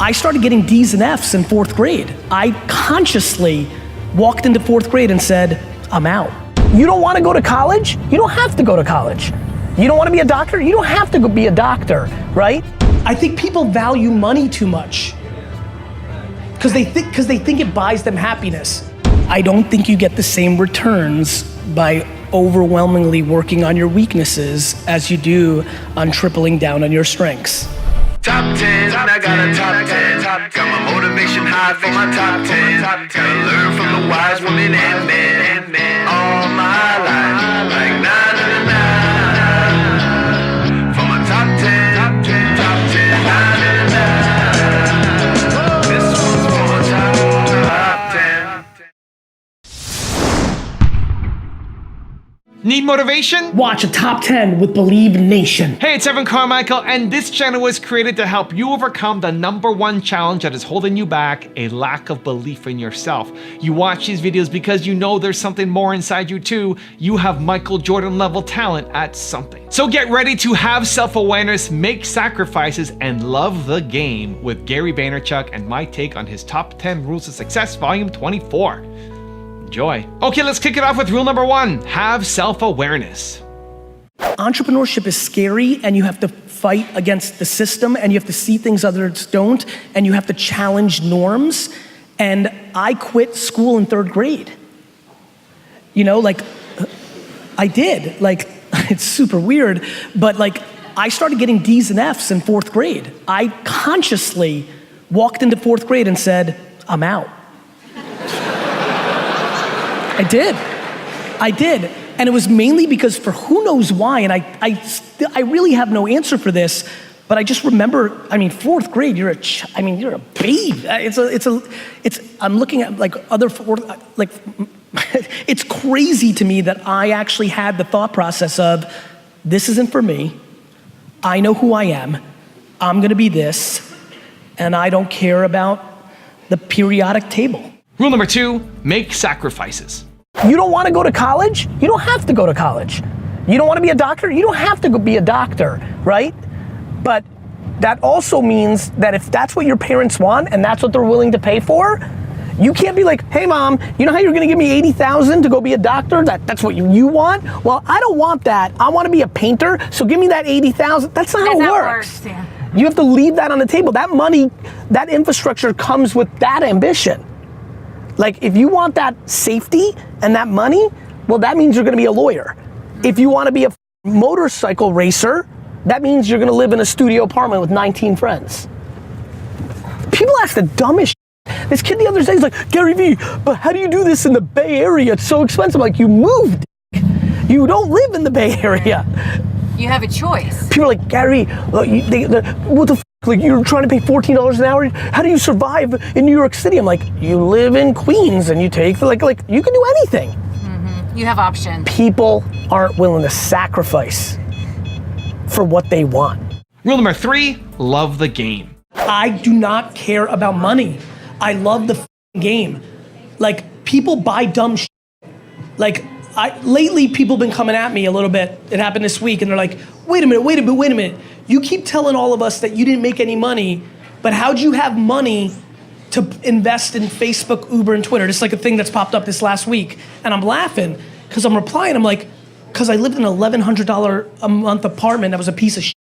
I started getting D's and F's in 4th grade. I consciously walked into 4th grade and said, I'm out. You don't want to go to college? You don't have to go to college. You don't want to be a doctor? You don't have to go be a doctor, right? I think people value money too much because they think it buys them happiness. I don't think you get the same returns by overwhelmingly working on your weaknesses as you do on tripling down on your strengths. Top 10, I got a top 10. Got my motivation high for my top 10. Gotta learn from the wise women and men. All my life, like 9 to 9. For my top 10, top 10, 9 to 9. This one's for my top 10. Need motivation? Watch a top 10 with Believe Nation. Hey, it's Evan Carmichael, and this channel was created to help you overcome the #1 challenge that is holding you back, a lack of belief in yourself. You watch these videos because you know there's something more inside you too. You have Michael Jordan level talent at something. So get ready to have self-awareness, make sacrifices, and love the game with Gary Vaynerchuk and my take on his top 10 rules of success, volume 24. Enjoy. Okay, let's kick it off with rule number 1, have self-awareness. Entrepreneurship is scary, and you have to fight against the system, and you have to see things others don't, and you have to challenge norms. And I quit school in 3rd grade. You know, like, I did. Like, it's super weird, but like, I started getting D's and F's in 4th grade. I consciously walked into 4th grade and said, I'm out. I did. And it was mainly because for who knows why, and I really have no answer for this, but I just remember, I mean, 4th grade, you're a babe. I'm looking at like other, like, it's crazy to me that I actually had the thought process of, this isn't for me, I know who I am, I'm gonna be this, and I don't care about the periodic table. Rule number 2, make sacrifices. You don't want to go to college? You don't have to go to college. You don't want to be a doctor? You don't have to go be a doctor, right? But that also means that if that's what your parents want and that's what they're willing to pay for, you can't be like, hey mom, you know how you're gonna give me $80,000 to go be a doctor? That's what you want? Well, I don't want that. I want to be a painter, so give me that $80,000. That's not how it works. Yeah. You have to leave that on the table. That money, that infrastructure comes with that ambition. Like, if you want that safety and that money, well, that means you're gonna be a lawyer. If you wanna be a motorcycle racer, that means you're gonna live in a studio apartment with 19 friends. People ask the dumbest shit. This kid the other day is like, Gary V, but how do you do this in the Bay Area? It's so expensive. Like, you moved. You don't live in the Bay Area. You have a choice. People are like, Gary, what the f? Like, you're trying to pay $14 an hour? How do you survive in New York City? I'm like, you live in Queens and you take, like you can do anything. Mm-hmm. You have options. People aren't willing to sacrifice for what they want. Rule number 3, love the game. I do not care about money. I love the game. Like, people buy dumb shit. Like, lately people have been coming at me a little bit. It happened this week, and they're like, wait a minute. You keep telling all of us that you didn't make any money, but how'd you have money to invest in Facebook, Uber, and Twitter? It's like a thing that's popped up this last week. And I'm laughing, because I'm replying, I'm like, because I lived in an $1,100 a month apartment that was a piece of shit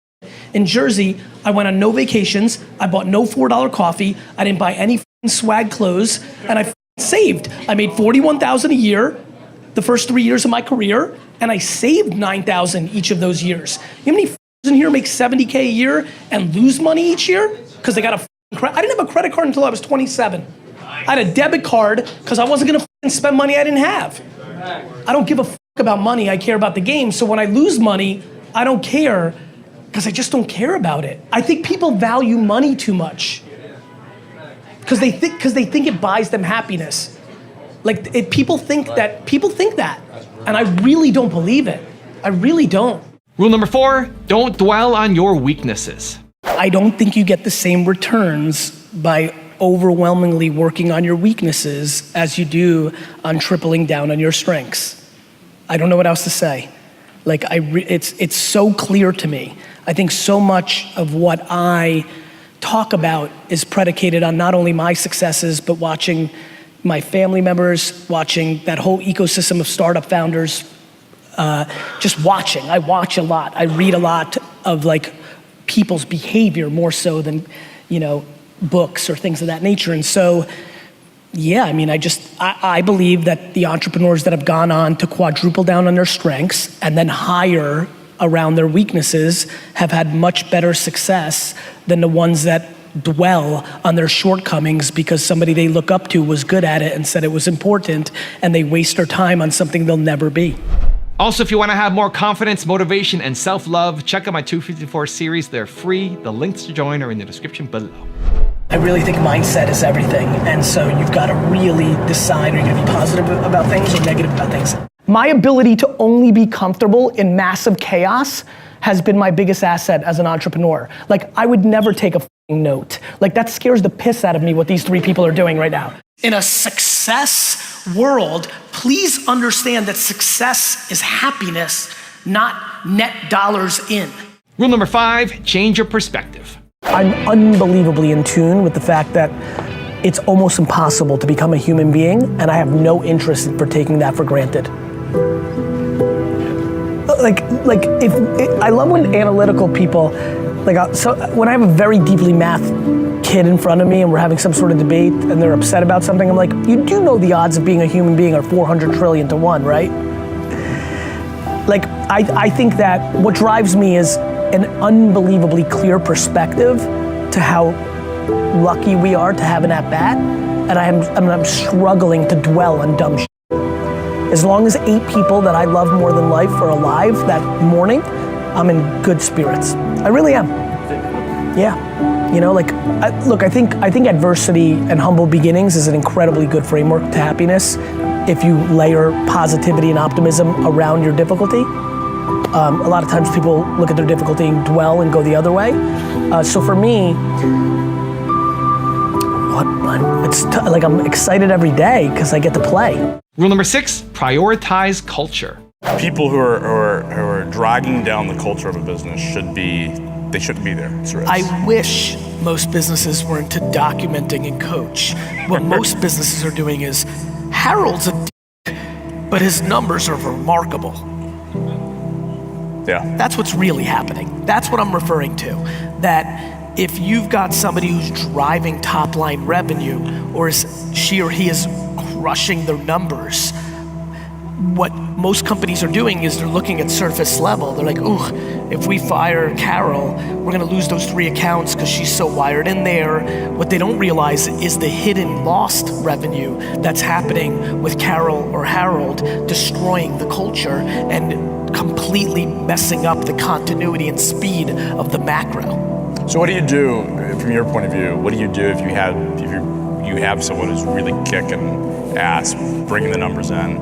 in Jersey. I went on no vacations, I bought no $4 coffee, I didn't buy any swag clothes, and I saved. I made $41,000 a year the first 3 years of my career, and I saved $9,000 each of those years. You know how many in here make $70K a year and lose money each year? Because they got I didn't have a credit card until I was 27. I had a debit card because I wasn't gonna spend money I didn't have. I don't give a about money, I care about the game. So when I lose money, I don't care because I just don't care about it. I think people value money too much because they think it buys them happiness. Like, people think that, and I really don't believe it. I really don't. Rule number 4, don't dwell on your weaknesses. I don't think you get the same returns by overwhelmingly working on your weaknesses as you do on tripling down on your strengths. I don't know what else to say. Like, it's so clear to me. I think so much of what I talk about is predicated on not only my successes, but watching my family members, watching that whole ecosystem of startup founders, just watching. I watch a lot. I read a lot of like people's behavior more so than, you know, books or things of that nature. And so, yeah, I mean, I believe that the entrepreneurs that have gone on to quadruple down on their strengths and then hire around their weaknesses have had much better success than the ones that dwell on their shortcomings because somebody they look up to was good at it and said it was important, and they waste their time on something they'll never be. Also, if you want to have more confidence, motivation, and self-love, check out my 254 series. They're free. The links to join are in the description below. I really think mindset is everything, and so you've got to really decide, are you gonna be positive about things or negative about things? My ability to only be comfortable in massive chaos has been my biggest asset as an entrepreneur. Like, I would never take a f***ing note. Like, that scares the piss out of me what these three people are doing right now. In a success world, please understand that success is happiness, not net dollars in. Rule number 5, change your perspective. I'm unbelievably in tune with the fact that it's almost impossible to become a human being, and I have no interest in taking that for granted. I love when analytical people, so when I have a very deeply math kid in front of me and we're having some sort of debate and they're upset about something, I'm like, you do know the odds of being a human being are 400 trillion to 1, right? Like, I think that what drives me is an unbelievably clear perspective to how lucky we are to have an at-bat, and I'm struggling to dwell on dumb shit. As long as 8 people that I love more than life are alive that morning, I'm in good spirits. I really am. Yeah, you know, like, I think adversity and humble beginnings is an incredibly good framework to happiness if you layer positivity and optimism around your difficulty. A lot of times people look at their difficulty and dwell and go the other way. So for me, I'm excited every day because I get to play. Rule number 6, prioritize culture. People who are dragging down the culture of a business shouldn't be there. It's risk. I wish most businesses were into documenting and coach. What most businesses are doing is, Harold's a dick, but his numbers are remarkable. Yeah. That's what's really happening. That's what I'm referring to. That if you've got somebody who's driving top line revenue, or she or he is crushing their numbers, what most companies are doing is they're looking at surface level. They're like, ooh, if we fire Carol, we're gonna lose those 3 accounts because she's so wired in there. What they don't realize is the hidden lost revenue that's happening with Carol or Harold destroying the culture and completely messing up the continuity and speed of the macro. So what do you do, from your point of view, what do you do if you have someone who's really kicking ass, bringing the numbers in,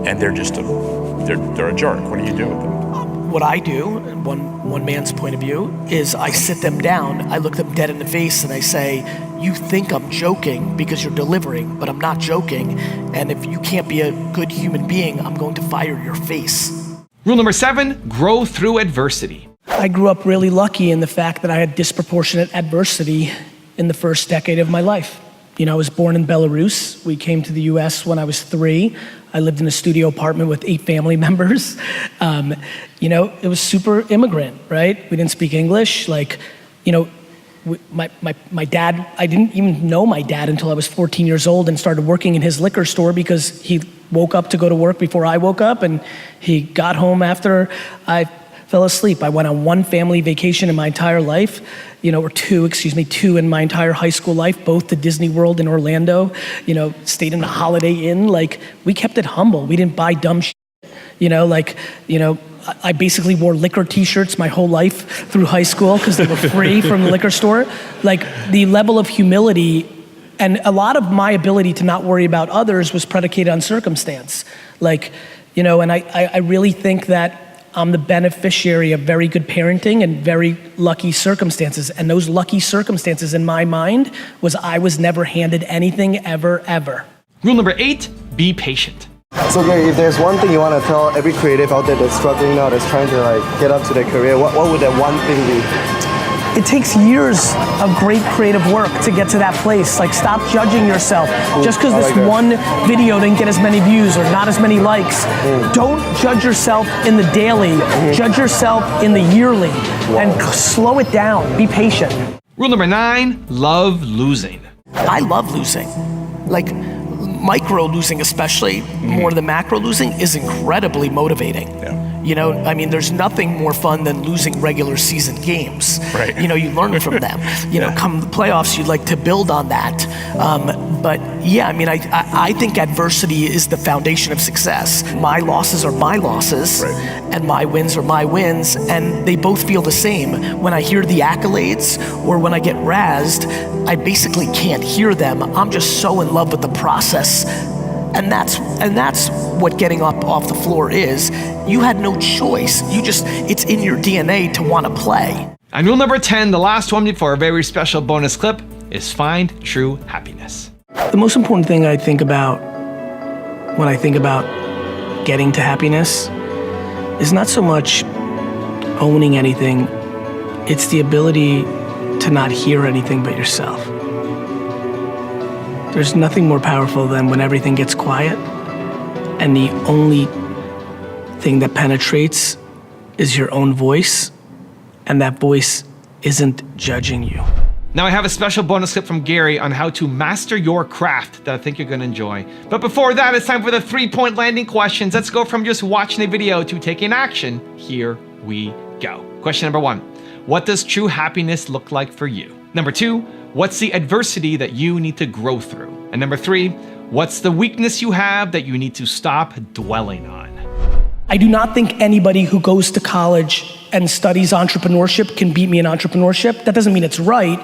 and they're just they're a jerk? What do you do with them? What I do, one man's point of view, is I sit them down, I look them dead in the face and I say, you think I'm joking because you're delivering, but I'm not joking, and if you can't be a good human being, I'm going to fire your face. Rule number 7, grow through adversity. I grew up really lucky in the fact that I had disproportionate adversity in the first decade of my life. You know, I was born in Belarus. We came to the US when I was 3. I lived in a studio apartment with 8 family members. You know, it was super immigrant, right? We didn't speak English. Like, you know, my dad, I didn't even know my dad until I was 14 years old and started working in his liquor store because he woke up to go to work before I woke up, and he got home after I fell asleep. I went on 1 family vacation in my entire life, you know, or 2 in my entire high school life, both to Disney World in Orlando, you know, stayed in a Holiday Inn. Like, we kept it humble. We didn't buy dumb shit, you know, like, you know, I basically wore liquor t-shirts my whole life through high school because they were free from the liquor store. Like, the level of humility and a lot of my ability to not worry about others was predicated on circumstance. Like, you know, and I really think that I'm the beneficiary of very good parenting and very lucky circumstances. And those lucky circumstances in my mind was I was never handed anything ever. Rule number 8, be patient. So Gary, if there's one thing you want to tell every creative out there that's struggling now, that's trying to like get up to their career, what would that one thing be? it takes years of great creative work to get to that place. Like, stop judging yourself. Just because this one video didn't get as many views or not as many likes. Don't judge yourself in the daily. Judge yourself in the yearly. And slow it down. Be patient. Rule number 9, love losing. I love losing. Like, micro losing especially, more than macro losing, is incredibly motivating. You know, I mean, there's nothing more fun than losing regular season games. Right. You know, you learn from them. You know, come the playoffs, you'd like to build on that. But yeah, I mean, I think adversity is the foundation of success. My losses are my losses, and my wins are my wins, and they both feel the same. When I hear the accolades or when I get razzed, I basically can't hear them. I'm just so in love with the process. And that's what getting up off the floor is. You had no choice. It's in your DNA to want to play. And rule number 10, the last one before a very special bonus clip, is find true happiness. The most important thing I think about when I think about getting to happiness is not so much owning anything, it's the ability to not hear anything but yourself. There's nothing more powerful than when everything gets quiet and the only thing that penetrates is your own voice, and that voice isn't judging you. Now I have a special bonus clip from Gary on how to master your craft that I think you're gonna enjoy. But before that, it's time for the 3-point landing questions. Let's go from just watching a video to taking action. Here we go. Question number 1, what does true happiness look like for you? Number 2, what's the adversity that you need to grow through? And number 3, what's the weakness you have that you need to stop dwelling on? I do not think anybody who goes to college and studies entrepreneurship can beat me in entrepreneurship. That doesn't mean it's right.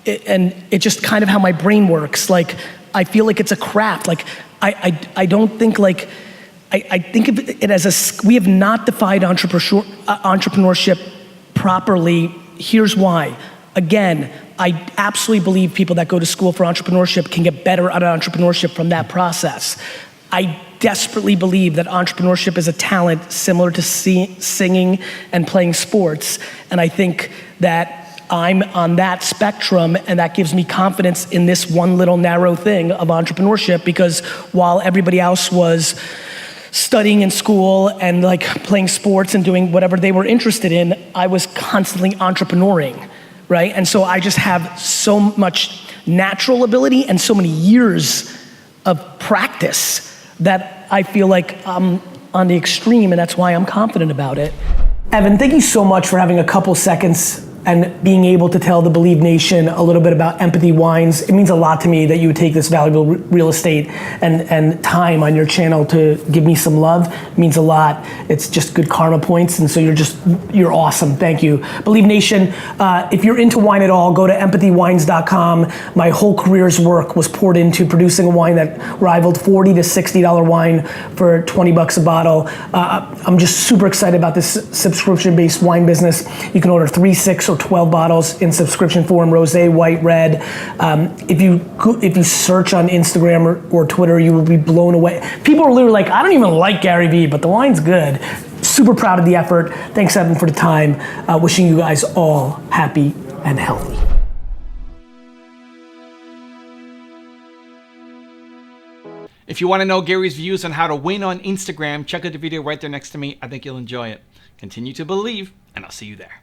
And it's just kind of how my brain works. Like, I feel like it's a craft. Like, I don't think like, I think of it as we have not defined entrepreneurship properly. Here's why. Again, I absolutely believe people that go to school for entrepreneurship can get better at entrepreneurship from that process. I desperately believe that entrepreneurship is a talent similar to singing and playing sports. And I think that I'm on that spectrum, and that gives me confidence in this one little narrow thing of entrepreneurship, because while everybody else was studying in school and like playing sports and doing whatever they were interested in, I was constantly entrepreneuring. Right? And so I just have so much natural ability and so many years of practice that I feel like I'm on the extreme, and that's why I'm confident about it. Evan, thank you so much for having a couple seconds and being able to tell the Believe Nation a little bit about Empathy Wines. It means a lot to me that you would take this valuable real estate and time on your channel to give me some love. It means a lot. It's just good karma points, and so you're awesome. Thank you. Believe Nation, if you're into wine at all, go to empathywines.com. My whole career's work was poured into producing a wine that rivaled $40 to $60 wine for 20 bucks a bottle. I'm just super excited about this subscription-based wine business. You can order 3, 6, or 12 bottles in subscription form, rosé, white, red. If you search on Instagram or Twitter, you will be blown away. People are literally like, I don't even like Gary Vee, but the wine's good. Super proud of the effort. Thanks, Evan, for the time. Wishing you guys all happy and healthy. If you want to know Gary's views on how to win on Instagram, check out the video right there next to me. I think you'll enjoy it. Continue to believe, and I'll see you there.